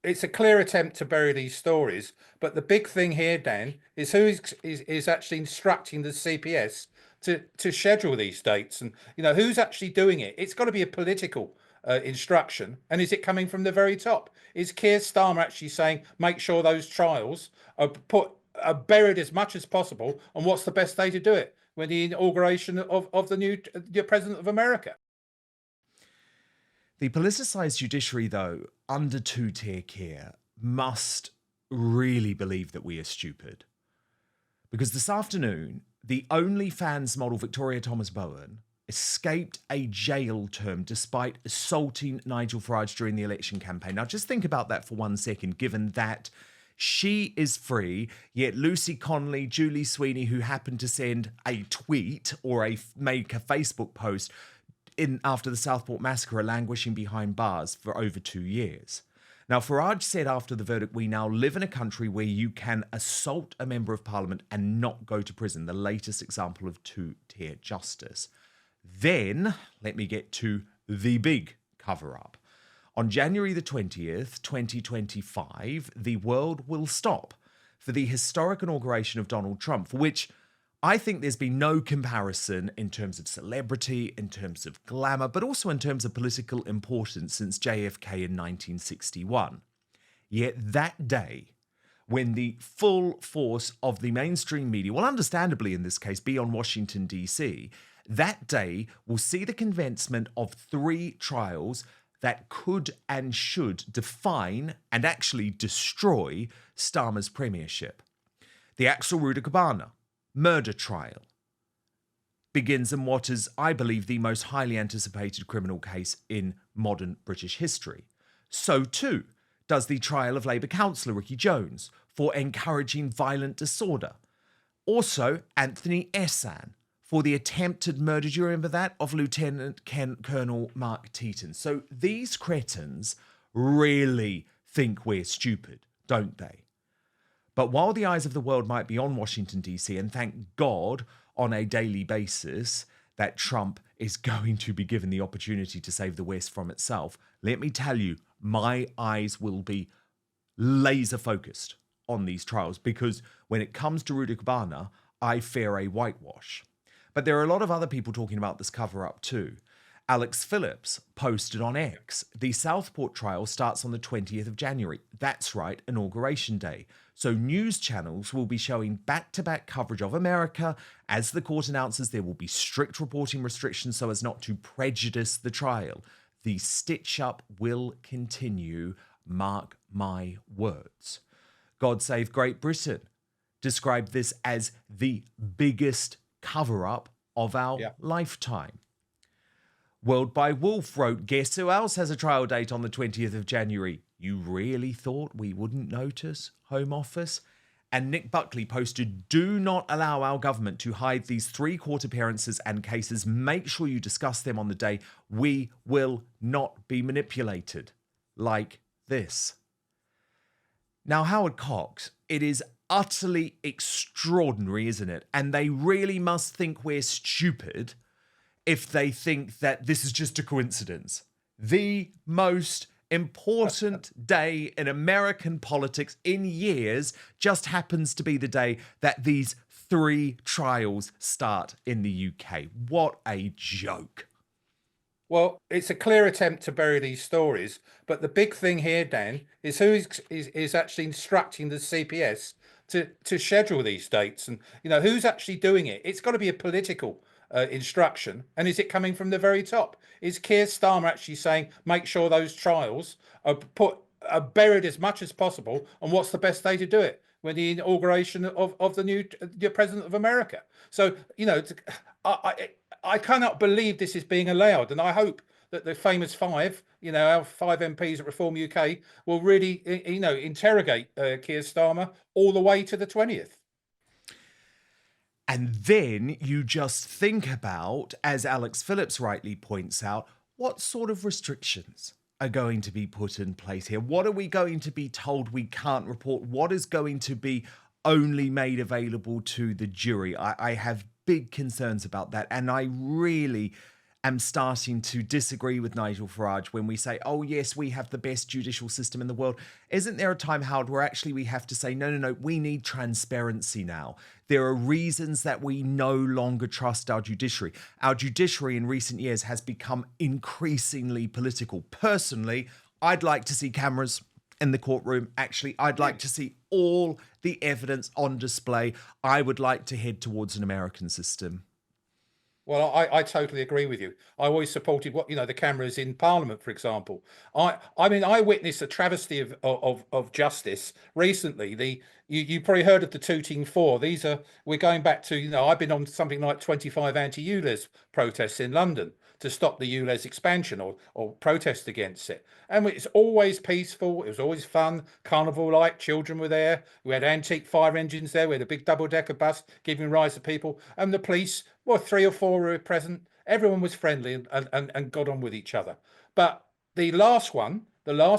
it's a clear attempt to bury these stories. But the big thing here, Dan, is who is actually instructing the CPS to schedule these dates, and who's actually doing it. It's got to be a political instruction, and is it coming from the very top? Is Keir Starmer actually saying make sure those trials are buried as much as possible? And what's the best day to do it? When the inauguration of the new president of America. The politicised judiciary, though, under two-tier Keir, must really believe that we are stupid. Because this afternoon, the OnlyFans model Victoria Thomas Bowen escaped a jail term despite assaulting Nigel Farage during the election campaign. Now, just think about that for 1 second, given that she is free, yet Lucy Connolly, Julie Sweeney, who happened to send a tweet or make a Facebook post after the Southport massacre, are languishing behind bars for over 2 years. Now, Farage said after the verdict, we now live in a country where you can assault a member of parliament and not go to prison, the latest example of two-tier justice. Then, let me get to the big cover-up. On January the 20th, 2025, the world will stop for the historic inauguration of Donald Trump, for which I think there's been no comparison in terms of celebrity, in terms of glamour, but also in terms of political importance since JFK in 1961. Yet that day, when the full force of the mainstream media, well, understandably in this case, be on Washington, D.C., that day will see the commencement of 3 trials that could and should define and actually destroy Starmer's premiership. The Axel Ruder-Cabana murder trial begins in what is, I believe, the most highly anticipated criminal case in modern British history. So too does the trial of Labour councillor Ricky Jones for encouraging violent disorder. Also, Anthony Essan for the attempted murder, do you remember that, of Lieutenant Colonel Mark Teaton. So these cretins really think we're stupid, don't they? But while the eyes of the world might be on Washington, D.C., and thank God on a daily basis that Trump is going to be given the opportunity to save the West from itself, let me tell you, my eyes will be laser focused on these trials, because when it comes to Ruder-Cabana, I fear a whitewash. But there are a lot of other people talking about this cover-up too. Alex Phillips posted on X, the Southport trial starts on the 20th of January. That's right, Inauguration Day. So news channels will be showing back-to-back coverage of America. As the court announces, there will be strict reporting restrictions so as not to prejudice the trial. The stitch-up will continue, mark my words. God Save Great Britain described this as the biggest cover-up of our lifetime. World by Wolf wrote, guess who else has a trial date on the 20th of January? You really thought we wouldn't notice, Home Office? And Nick Buckley posted, do not allow our government to hide these 3 court appearances and cases. Make sure you discuss them on the day. We will not be manipulated like this. Now, Howard Cox, it is utterly extraordinary, isn't it? And they really must think we're stupid if they think that this is just a coincidence. The most important day in American politics in years just happens to be the day that these 3 trials start in the UK. What a joke. Well, it's a clear attempt to bury these stories. But the big thing here, Dan, is who is actually instructing the CPS to schedule these dates, and who's actually doing it. It's got to be a political instruction, and is it coming from the very top? Is Keir Starmer actually saying make sure those trials are buried as much as possible? And what's the best day to do it? When the inauguration of the new president of America. So I cannot believe this is being allowed, and I hope that the famous 5, our 5 MPs at Reform UK will really, interrogate Keir Starmer all the way to the 20th. And then you just think about, as Alex Phillips rightly points out, what sort of restrictions are going to be put in place here? What are we going to be told we can't report? What is going to be only made available to the jury? I have big concerns about that. And I really am starting to disagree with Nigel Farage when we say, oh, yes, we have the best judicial system in the world. Isn't there a time, Howard, where actually we have to say, no, we need transparency now. There are reasons that we no longer trust our judiciary. Our judiciary in recent years has become increasingly political. Personally, I'd like to see cameras in the courtroom. Actually, I'd like to see all the evidence on display. I would like to head towards an American system. Well, I totally agree with you. I always supported the cameras in Parliament, for example. I mean, I witnessed a travesty of justice recently. You probably heard of the Tooting Four. We're going back to, I've been on something like 25 anti-ULEZ protests in London to stop the ULEZ expansion or protest against it. And it's always peaceful. It was always fun, carnival-like. Children were there. We had antique fire engines there. We had a big double-decker bus giving rise to people. And the police, well, 3 or 4 were present. Everyone was friendly and got on with each other. But the last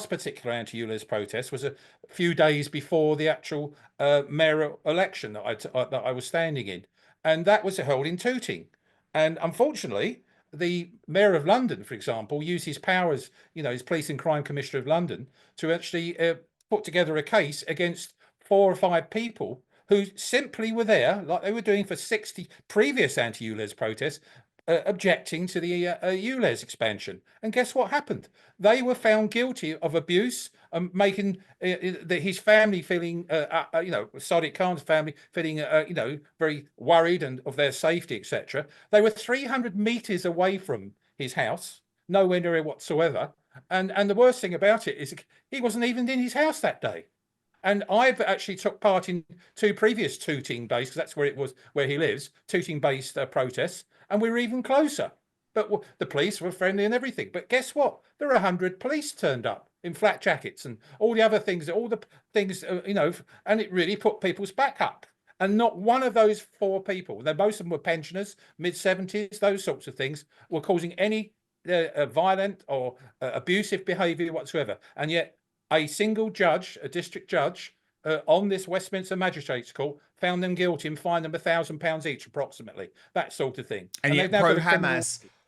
particular anti-ULEZ protest was a few days before the actual mayoral election that I was standing in. And that was held in Tooting. And unfortunately, the Mayor of London, for example, used his powers, as Police and Crime Commissioner of London, to actually put together a case against 4 or 5 people who simply were there, like they were doing for 60 previous anti-ULEZ protests, objecting to the ULEZ expansion. And guess what happened? They were found guilty of abuse, making his family feeling, Sadiq Khan's family feeling, very worried and of their safety, etc. They were 300 meters away from his house, nowhere near it whatsoever. And the worst thing about it is he wasn't even in his house that day. And I've actually took part in 2 previous Tooting-based, because that's where it was, where he lives, Tooting-based protests, and we were even closer. But the police were friendly and everything. But guess what? There are 100 police turned up in flat jackets and all the things, and it really put people's back up. And not one of those 4 people, most of them were pensioners, mid-70s, those sorts of things, were causing any violent or abusive behaviour whatsoever. And yet, a single judge, a district judge, on this Westminster Magistrates Court, found them guilty and fined them £1,000 each, approximately. That sort of thing. And yet,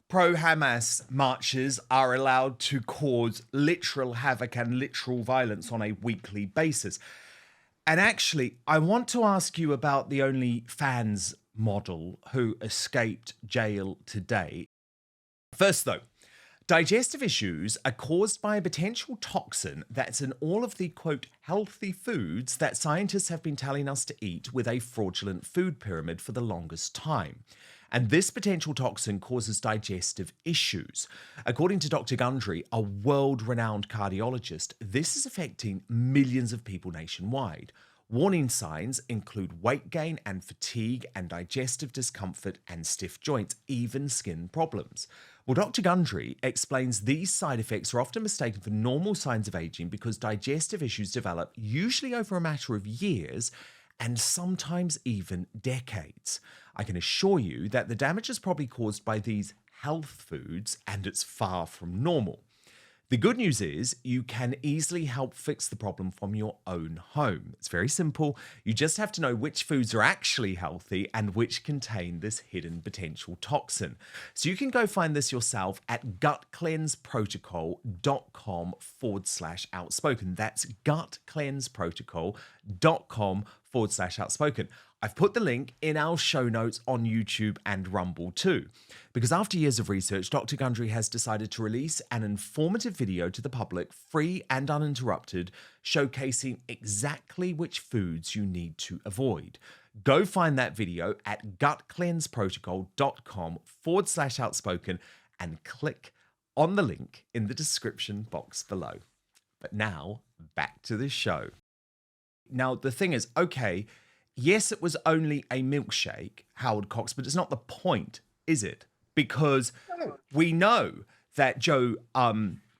pro-Hamas marches are allowed to cause literal havoc and literal violence on a weekly basis. And actually, I want to ask you about the OnlyFans model who escaped jail today. First, though, digestive issues are caused by a potential toxin that's in all of the, quote, healthy foods that scientists have been telling us to eat with a fraudulent food pyramid for the longest time. And this potential toxin causes digestive issues. According to Dr. Gundry, a world-renowned cardiologist, this is affecting millions of people nationwide. Warning signs include weight gain and fatigue and digestive discomfort and stiff joints, even skin problems. Well, Dr. Gundry explains these side effects are often mistaken for normal signs of aging because digestive issues develop usually over a matter of years and sometimes even decades. I can assure you that the damage is probably caused by these health foods and it's far from normal. The good news is you can easily help fix the problem from your own home. It's very simple. You just have to know which foods are actually healthy and which contain this hidden potential toxin. So you can go find this yourself at gutcleanseprotocol.com/outspoken. That's gutcleanseprotocol.com/outspoken. I've put the link in our show notes on YouTube and Rumble too. Because after years of research, Dr. Gundry has decided to release an informative video to the public, free and uninterrupted, showcasing exactly which foods you need to avoid. Go find that video at gutcleanseprotocol.com/outspoken and click on the link in the description box below. But now, back to the show. Now, the thing is, okay, yes, it was only a milkshake, Howard Cox, but it's not the point, is it? Because we know that Joe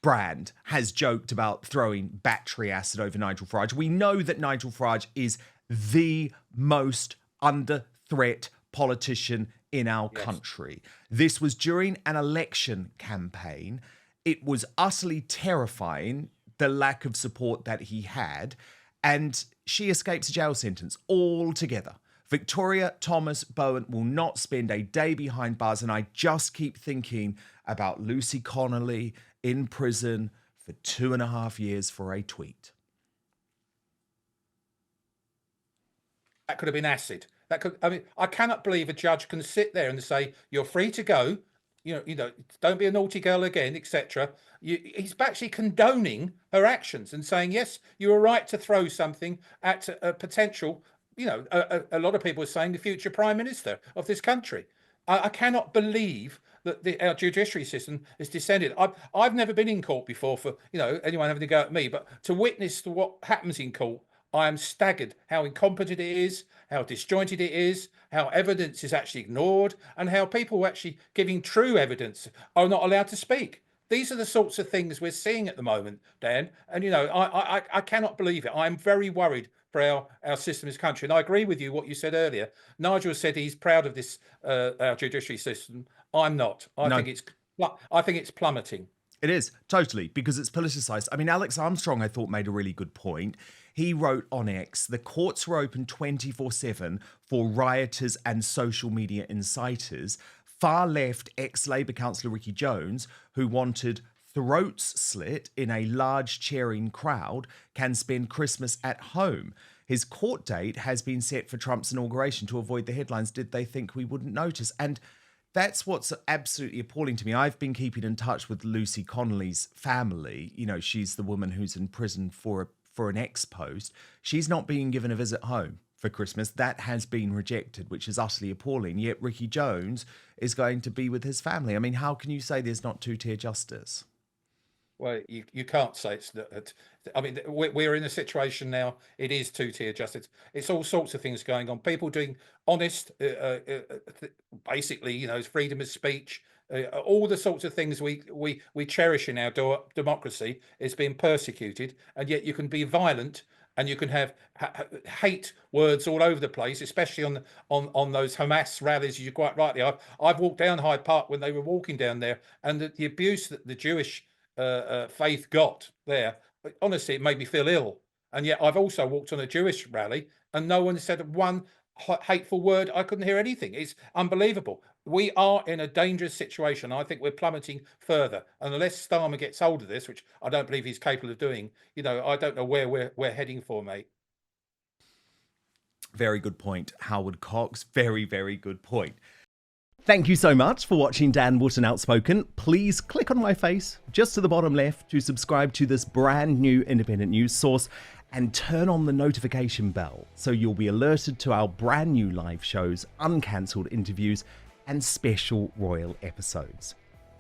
Brand has joked about throwing battery acid over Nigel Farage. We know that Nigel Farage is the most under threat politician in our country. This was during an election campaign. It was utterly terrifying, the lack of support that he had. And she escapes a jail sentence altogether Victoria Thomas Bowen will not spend a day behind bars, and I just keep thinking about Lucy Connolly in prison for 2.5 years for a tweet. That could have been acid. I cannot believe a judge can sit there and say, you're free to go, don't be a naughty girl again, etc. He's actually condoning her actions and saying, yes, you were right to throw something at a potential, a lot of people are saying the future prime minister of this country. I cannot believe that our judiciary system is descended. I've never been in court before for, anyone having to go at me, but to witness to what happens in court, I am staggered how incompetent it is, how disjointed it is, how evidence is actually ignored, and how people actually giving true evidence are not allowed to speak. These are the sorts of things we're seeing at the moment, Dan. And, I cannot believe it. I'm very worried for our system, this country. And I agree with you, what you said earlier. Nigel said he's proud of this, our judiciary system. I'm not. I think it's plummeting. It is, totally, because it's politicised. I mean, Alex Armstrong, I thought, made a really good point. He wrote on X, the courts were open 24/7 for rioters and social media inciters. Far left ex-Labour councillor Ricky Jones, who wanted throats slit in a large cheering crowd, can spend Christmas at home. His court date has been set for Trump's inauguration to avoid the headlines. Did they think we wouldn't notice? And that's what's absolutely appalling to me. I've been keeping in touch with Lucy Connolly's family. She's the woman who's in prison for an ex-post. She's not being given a visit home for Christmas. That has been rejected, which is utterly appalling. Yet Ricky Jones is going to be with his family. I mean, how can you say there's not two-tier justice? Well, you can't say it's not. I mean, we're in a situation now. It is two-tier justice. It's all sorts of things going on. People doing honest, basically, freedom of speech. All the sorts of things we cherish in our democracy is being persecuted, and yet you can be violent and you can have hate words all over the place, especially on those Hamas rallies. You quite rightly, I've walked down Hyde Park when they were walking down there, and the abuse that the Jewish faith got there, honestly, it made me feel ill. And yet I've also walked on a Jewish rally and no one said one hateful word. I couldn't hear anything. It's unbelievable. We are in a dangerous situation. I think we're plummeting further, and unless Starmer gets hold of this, which I don't believe he's capable of doing, I don't know where we're heading for, mate. Very good point, Howard Cox. Very, very good point. Thank you so much for watching Dan Wootton Outspoken. Please click on my face just to the bottom left to subscribe to this brand new independent news source and turn on the notification bell so you'll be alerted to our brand new live shows, uncancelled interviews, and special royal episodes.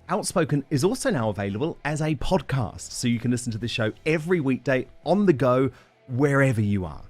Outspoken is also now available as a podcast, so you can listen to the show every weekday on the go, wherever you are.